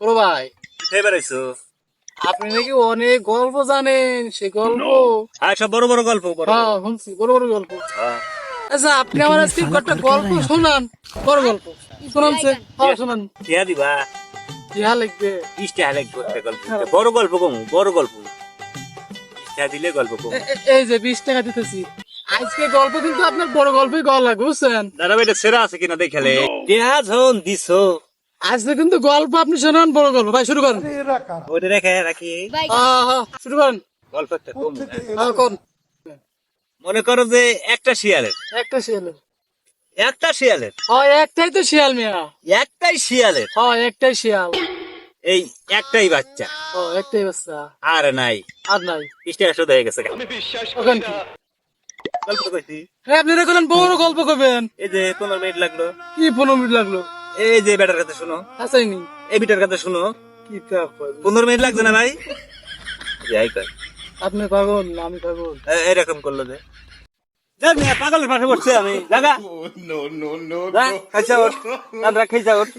বড় ভাই এবার আইছো আপনি নাকি অনেক গল্প জানেন, সে গল্প আর সব বড় বড় গল্প বড় হ্যাঁ শুনছি, বড় বড় গল্প। হ্যাঁ। আচ্ছা আপনি আমার আজকে একটা গল্প শোনান, বড় গল্প শোনানছে। হ্যাঁ শোনান। টিয়া দিবা ইহা লিখবে। 20 টাকা লাগবে একটা গল্প বড় গল্প কম বড় গল্প 20 টাকা দিলে গল্প কম এই যে 20 টাকা দিতেছি, আজকে গল্প কিন্তু আপনার বড় গল্পই গল্প লাগবে বুঝছেন। দাদা ভাই এটা সেরা আছে কিনা দেখালে টিয়া যখন দিছো আজকে কিন্তু গল্প আপনি শোনান, বড় গল্প। ভাই শুরু করেন। ওটা রেখে রাখি হ্যাঁ হ্যাঁ শুরু করেন। গল্প একটা কম হ্যাঁ কোন মনে করো যে একটা শিয়ালের একটা শিয়ালের। একটা শিয়ালের হ্যাঁ একটাই তো শিয়াল মিয়া। একটাই শিয়ালের হ্যাঁ একটাই শিয়াল। এই একটাই বাচ্চা ও একটাই বাচ্চা। আর নাই আর নাই। 20 টাকা শুধু হয়ে গেছে ওখান কি গল্প কইছি হ্যাঁ আপনারা বলেন বড় গল্প করবেন। এই যে 15 মিনিট লাগলো কি 15 মিনিট লাগলো? এই যে বেটার কাছে শুনো আসাইনি এই বিটার কাছে শুনো কি তারপর 15 মিনিট লাগছে না ভাই যাই কর আপনি পাগল না আমি পাগল? এরকম করলো যে যার মিয়া পাগলের পাশে বসছে আমি লাগা No, no, no, যা no. খাইছা ওঠ খাইছা ওঠ